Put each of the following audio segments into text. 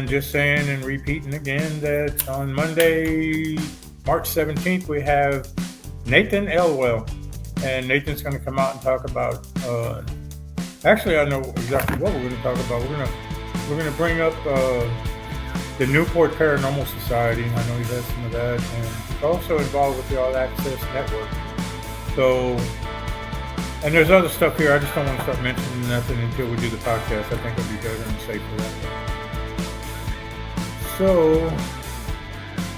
just saying and repeating again that on Monday, March 17th, we have Nathan Elwell. And Nathan's going to come out and talk about. Actually, I know exactly what we're going to talk about. We're going to bring up the Newport Paranormal Society. I know he has some of that, and he's also involved with the All Access Network. So, and there's other stuff here. I just don't want to start mentioning nothing until we do the podcast. I think it'll be better and safer that way. So,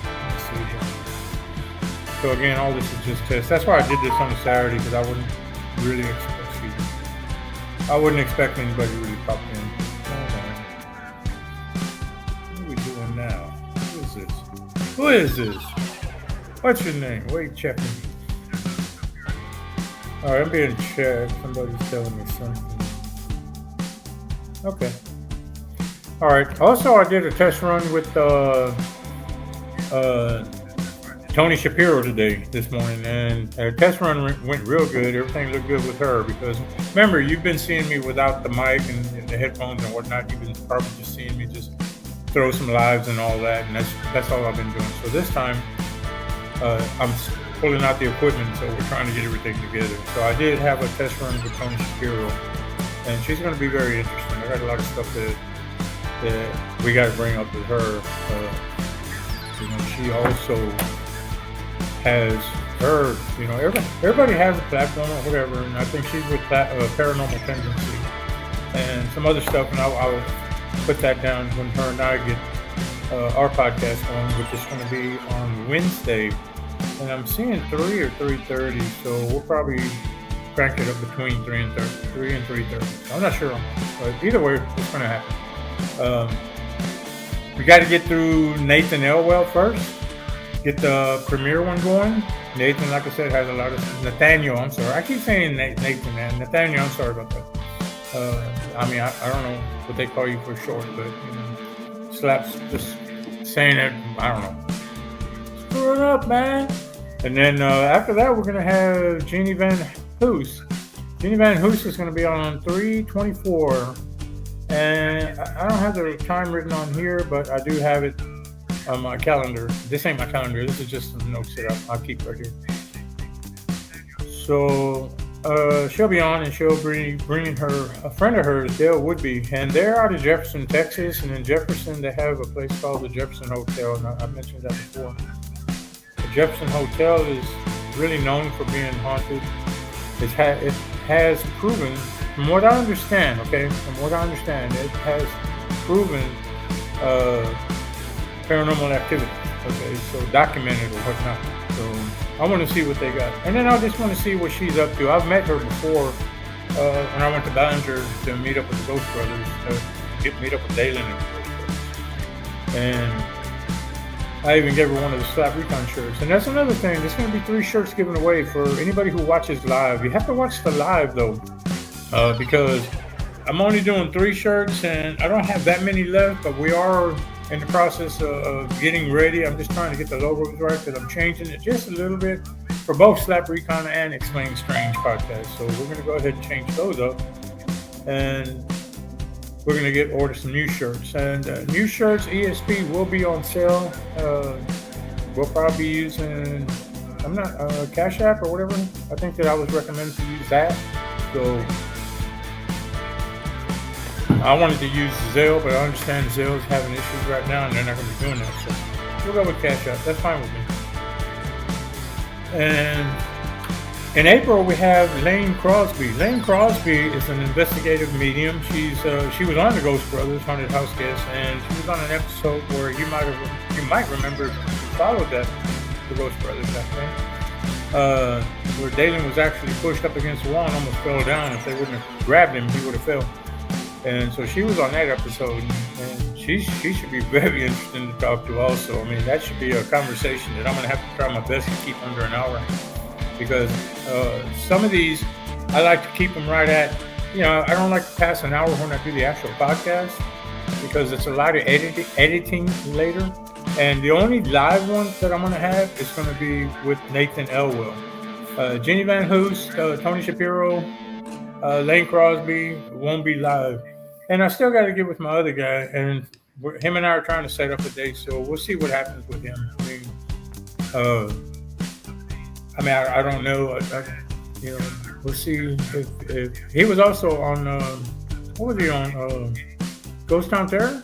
let's see here. So again, all this is just tests. That's why I did this on a Saturday, because I wouldn't really expect anybody really pop in. What are we doing now? Who is this? What's your name? Wait, checking. All right, I'm being checked. Somebody's telling me something. Okay. All right. Also, I did a test run with Tony Shapiro this morning, and the test run went real good. Everything looked good with her, because remember, you've been seeing me without the mic and the headphones and whatnot. You've been probably just seeing me just throw some lives and all that, and that's all I've been doing. So this time, I'm pulling out the equipment, so we're trying to get everything together. So I did have a test run with Tony Shapiro, and she's going to be very interesting. I got a lot of stuff that we got to bring up with her. She also has her, everybody has a platform or whatever, and I think she's with Paranormal Tendency and some other stuff, and I'll put that down when her and I get our podcast on, which is going to be on Wednesday, and I'm seeing 3 or 3:30, so we'll probably crank it up between 3 and 3:30. I'm not sure, but either way, it's going to happen. We got to get through Nathan Elwell first. Get the premiere one going. Nathan, like I said, has a lot of... Nathaniel, I'm sorry. I keep saying Nathan, man. Nathaniel, I'm sorry about that. I don't know what they call you for short, but, Slaps just saying it, I don't know. Screw it up, man. And then after that, we're going to have Jeannie Van Hoos. Jeannie Van Hoos is going to be on 3/24. And I don't have the time written on here, but I do have it on my calendar. This ain't my calendar. This is just some notes that I'll keep right here. So she'll be on, and she'll be bringing a friend of hers, Dale Woodby, and they're out of Jefferson, Texas. And in Jefferson, they have a place called the Jefferson Hotel, and I mentioned that before. The Jefferson Hotel is really known for being haunted. It has proven, from what I understand, it has proven paranormal activity, so documented or whatnot. So I want to see what they got. And then I just want to see what she's up to. I've met her before when I went to Ballinger to meet up with the Ghost Brothers, meet up with Dalen and the Ghost Brothers. And I even gave her one of the Slap Recon shirts. And that's another thing. There's going to be 3 shirts given away for anybody who watches live. You have to watch the live, though, because I'm only doing 3 shirts, and I don't have that many left, but we are in the process of getting ready. I'm just trying to get the logos right, because I'm changing it just a little bit for both Slap Recon and Explain Strange podcasts. So we're going to go ahead and change those up, and we're going to order some new shirts. And new shirts, ESP, will be on sale. We'll probably be using, Cash App or whatever. I think that I was recommended to use that. So I wanted to use Zelle, but I understand Zelle's having issues right now, and they're not going to be doing that. So we'll go with Cash App. That's fine with me. And in April, we have Lane Crosby. Lane Crosby is an investigative medium. She was on the Ghost Brothers Haunted House Guest, and she was on an episode where you might remember, if you followed the Ghost Brothers that thing, where Dalen was actually pushed up against the wall and almost fell down. If they wouldn't have grabbed him, he would have fell. And so she was on that episode, and she should be very interesting to talk to also. I mean, that should be a conversation that I'm going to have to try my best to keep under an hour, because some of these, I like to keep them right at, I don't like to pass an hour when I do the actual podcast, because it's a lot of editing later. And the only live one that I'm going to have is going to be with Nathan Elwell. Jenny Van Hoos, Tony Shapiro, Lane Crosby won't be live. And I still got to get with my other guy, and him and I are trying to set up a date, so we'll see what happens with him. Uh, I don't know. We'll see if he was also on. What was he on? Ghost Town Terror.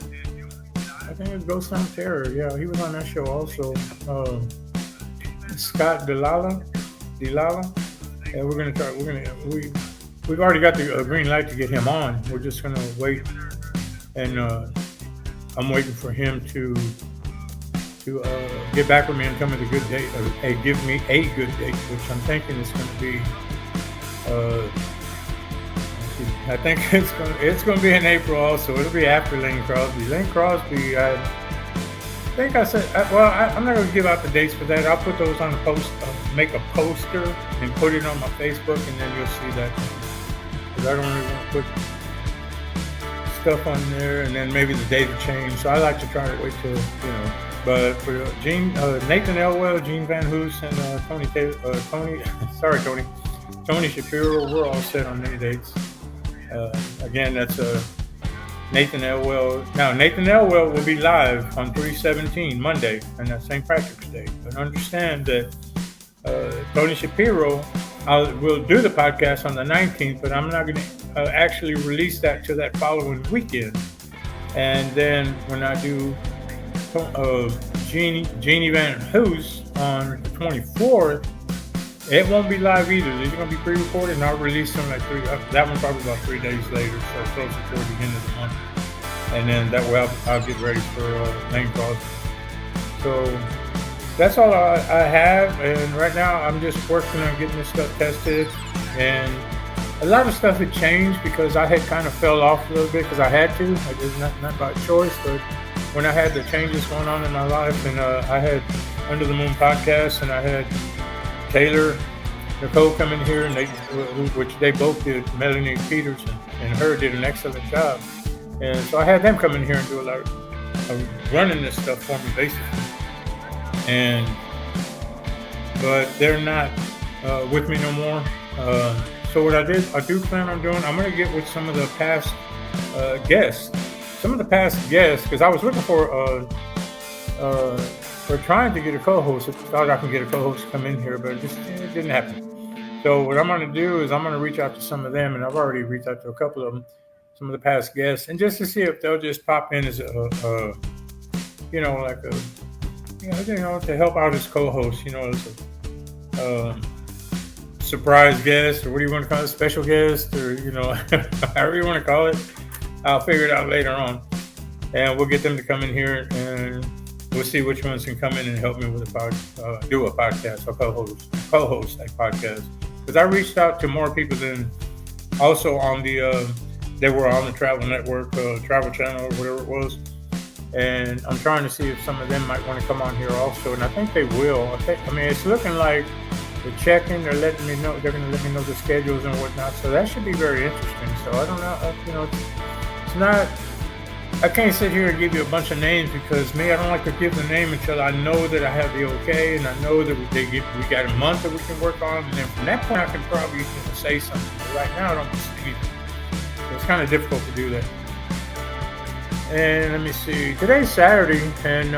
I think it was Ghost Town Terror. Yeah, he was on that show also. Scott Delala. Yeah, we've already got the green light to get him on. We're just gonna wait, and I'm waiting for him to get back with me and tell me the good date, give me a good date, which I'm thinking is going to be. I think it's going to be in April also. It'll be after Lane Crosby. Lane Crosby, I think I said. I'm not going to give out the dates for that. I'll put those on the post. Make a poster and put it on my Facebook, and then you'll see that. Because I don't really want to put stuff on there, and then maybe the date will change. So I like to try to wait till. But for Nathan Elwell, Gene Van Hoos, and Tony Shapiro, we're all set on their dates. Again, that's Nathan Elwell. Now, Nathan Elwell will be live on 3/17 Monday, and that's St. Patrick's Day. But understand that Tony Shapiro will do the podcast on the 19th, but I'm not going to actually release that till that following weekend. And then when I do Jeannie Van Hoos on the 24th, it won't be live either. These are going to be pre-recorded, and I'll release them that one probably about 3 days later, so closer toward the end of the month. And then that way I'll get ready for Lane Crosby. So that's all I have, and right now I'm just working on getting this stuff tested. And a lot of stuff had changed because I had kind of fell off a little bit because I had to. I did not by choice, but when I had the changes going on in my life, and I had Under the Moon podcast, and I had Taylor, Nicole come in here, and which they both did. Melanie Peters and her did an excellent job, and so I had them come in here and do a lot of running this stuff for me, basically. But they're not with me no more. So what I do plan on doing, I'm going to get with some of the past guests. Some of the past guests, because I was looking for trying to get a co-host. I thought I could get a co-host to come in here, but it didn't happen. So what I'm going to do is I'm going to reach out to some of them, and I've already reached out to a couple of them, some of the past guests, and just to see if they'll just pop in as to help out as co-host, as a surprise guest, or what do you want to call it, special guest, or however you want to call it. I'll figure it out later on, and we'll get them to come in here, and we'll see which ones can come in and help me with do a podcast or co-host that podcast. Because I reached out to more people than also on they were on the Travel Network, Travel Channel, or whatever it was, and I'm trying to see if some of them might want to come on here also, and I think they will. It's looking like they're checking, they're letting me know, they're going to let me know the schedules and whatnot, so that should be very interesting. So I don't know, it's not, I can't sit here and give you a bunch of names because I don't like to give the name until I know that I have the okay, and I know that we got a month that we can work on, and then from that point I can probably say something. But right now I don't see anything. So it's kind of difficult to do that. And let me see. Today's Saturday, and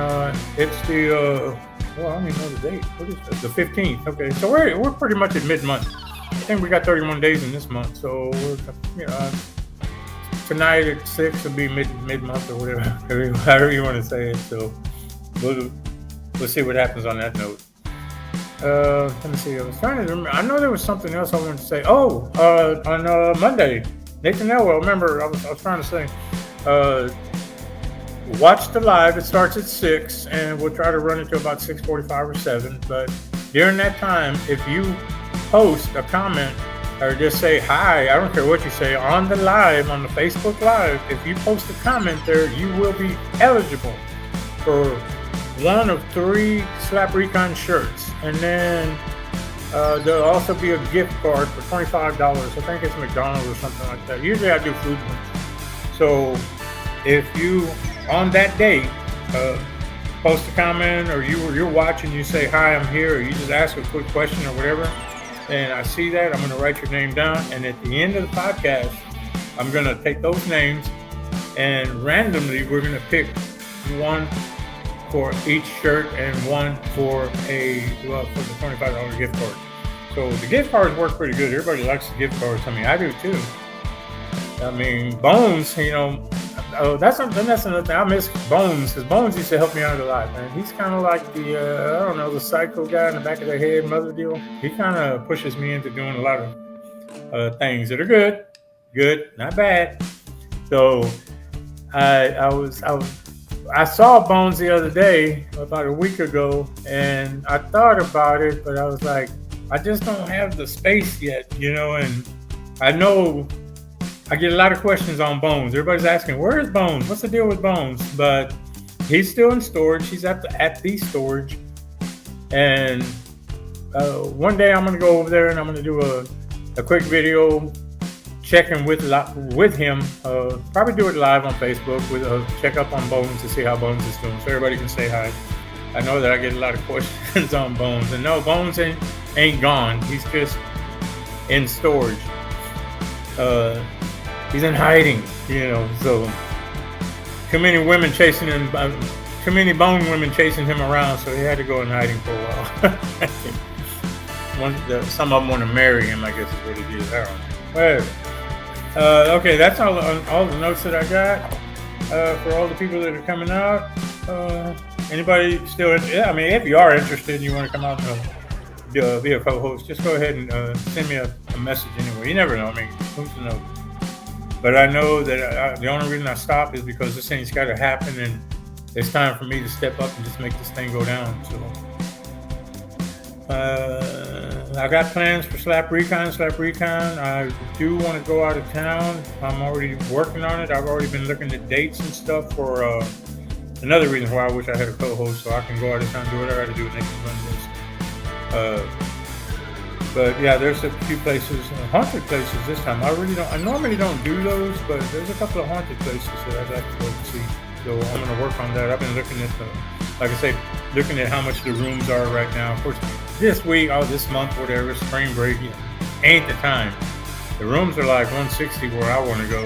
it's the I don't even know the date. What is that? The 15th. Okay, so we're pretty much at mid-month. I think we got 31 days in this month, so tonight at 6 will be mid-month or whatever, however you want to say it. So we'll see what happens on that note. Let me see. I was trying to remember. I know there was something else I wanted to say. On Monday, Nathan Elwell. Remember, I was trying to say. Watch the live. It starts at 6, and we'll try to run it to about 6:45 or 7. But during that time, if you post a comment or just say hi, I don't care what you say, on the live, on the Facebook Live, if you post a comment there, you will be eligible for one of 3 Slap Recon shirts. And then there'll also be a gift card for $25. I think it's McDonald's or something like that. Usually I do food ones. So if you, on that day, post a comment, or you're watching, you say, hi, I'm here, or you just ask a quick question or whatever, and I see that, I'm going to write your name down, and at the end of the podcast, I'm going to take those names, and randomly, we're going to pick one for each shirt and one for for the $25 gift card. So the gift cards work pretty good. Everybody likes the gift cards. I mean, I do too. I mean, Bones, that's another thing. I miss Bones, because Bones used to help me out a lot, man. He's kind of like the psycho guy in the back of the head mother deal. He kind of pushes me into doing a lot of things that are good, not bad. So I saw Bones the other day, about a week ago, and I thought about it, but I was like, I just don't have the space yet, and I know I get a lot of questions on Bones. Everybody's asking, where is Bones? What's the deal with Bones? But he's still in storage. He's at the storage. And one day I'm going to go over there and I'm going to do a quick video checking with him. Probably do it live on Facebook with a check up on Bones to see how Bones is doing, so everybody can say hi. I know that I get a lot of questions on Bones. And no, Bones ain't gone. He's just in storage. He's in hiding, so too many women chasing him, too many bone women chasing him around, so he had to go in hiding for a while. Some of them want to marry him, I guess is what it is. I don't know. Okay, that's all the notes that I got for all the people that are coming out. Anybody still interested? I mean, if you are interested and you want to come out and be a co-host, just go ahead and send me a message anyway. You never know. I mean, who's to know? But I know that the only reason I stopped is because this thing's got to happen, and it's time for me to step up and just make this thing go down. So I got plans for Slap Recon. I do want to go out of town. I'm already working on it. I've already been looking at dates and stuff for another reason why I wish I had a co-host, so I can go out of town and do what I got to do and they can run this. But yeah, there's a few places, haunted places this time. I normally don't do those, but there's a couple of haunted places that I'd like to go see. So I'm going to work on that. I've been looking at like I say, looking at how much the rooms are right now. Of course, this month, whatever, spring break, ain't the time. The rooms are like $160 where I want to go.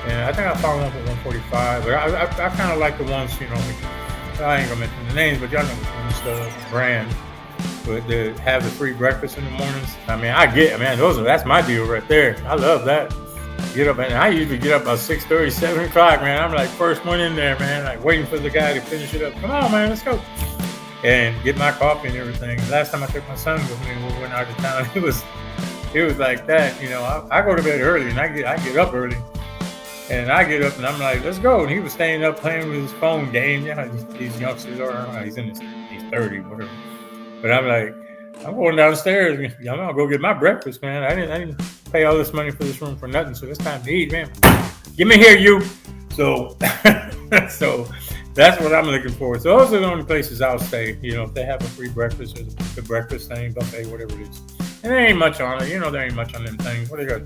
And I think I found one for $145, but I kind of like the ones, I ain't going to mention the names, but y'all know which one's the brand. But they have the free breakfast in the mornings. I mean, that's my deal right there. I love that. Get up, and I usually get up about 6:30, 7 o'clock, man. I'm like first one in there, man, like waiting for the guy to finish it up. Come on, man, let's go. And get my coffee and everything. Last time I took my son with me when we went out of town, it was like that. I go to bed early and I get up early. And I get up and I'm like, let's go. And he was staying up playing with his phone game. These youngsters are, he's 30, whatever. But I'm like, I'm going downstairs. I'm gonna go get my breakfast, man. I didn't pay all this money for this room for nothing. So it's time to eat, man. Get me here, you. So, so that's what I'm looking for. So those are the only places I'll stay. If they have a free breakfast or the breakfast thing, buffet, whatever it is. And there ain't much on it. There ain't much on them things. What they got?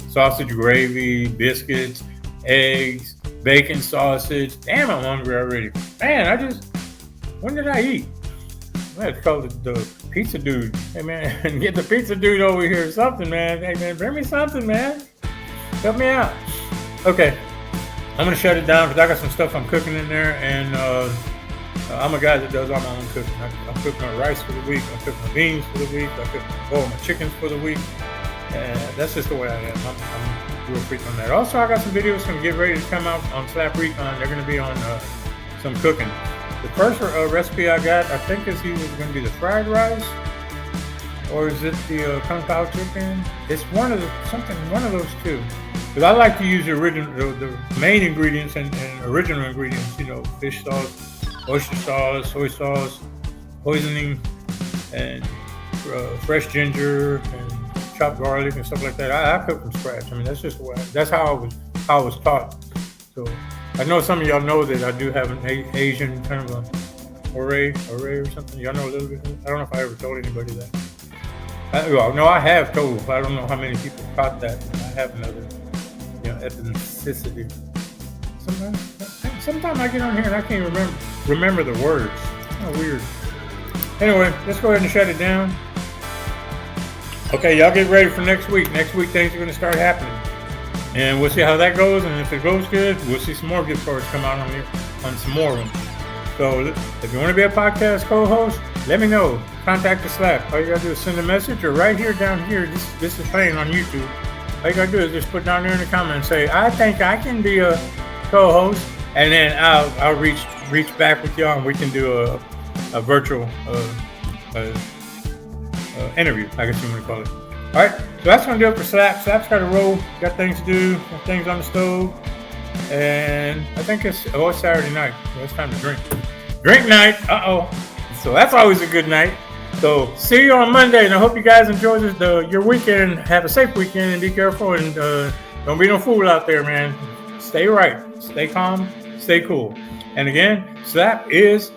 Sausage gravy, biscuits, eggs, bacon, sausage. Damn, I'm hungry already. Man, when did I eat? I had to call the pizza dude. Hey, man, get the pizza dude over here or something, man. Hey, man, bring me something, man. Help me out. Okay, I'm going to shut it down because I got some stuff I'm cooking in there, and I'm a guy that does all my own cooking. I cook my rice for the week. I cook my beans for the week. I boil my chickens for the week. And that's just the way I am. I'm real freak on that. Also, I got some videos going to get ready to come out on Slap Recon. They're going to be on some cooking. The first recipe I got, I think is either going to be the fried rice, or is it the Kung Pao chicken? It's one of those two. Because I like to use the main ingredients and original ingredients. Fish sauce, oyster sauce, soy sauce, seasoning, and fresh ginger and chopped garlic and stuff like that. I cook from scratch. I mean, that's just that's how I was taught. So. I know some of y'all know that I do have an Asian kind of a array or something. Y'all know a little bit. I don't know if I ever told anybody that. I have told. I don't know how many people caught that. I have another, ethnicity. Sometimes I get on here and I can't remember the words. It's kind of weird. Anyway, let's go ahead and shut it down. Okay, y'all get ready for next week. Next week things are going to start happening. And we'll see how that goes, and if it goes good, we'll see some more gift cards come out on here. on some more of them. So if you want to be a podcast co-host, let me know. Contact the Slap. All you gotta do is send a message, or right here down here. This is playing on YouTube. All you gotta do is just put down there in the comments, say, I think I can be a co-host, and then I'll reach back with y'all, and we can do a virtual interview, I guess you want to call it. All right, so that's gonna do it for Slap. Slap's got to roll. Got things to do. Got things on the stove. And I think it's Saturday night. So it's time to drink. Drink night. So that's always a good night. So see you on Monday, and I hope you guys enjoy your weekend. Have a safe weekend, and be careful, and don't be no fool out there, man. Stay right. Stay calm. Stay cool. And again, Slap is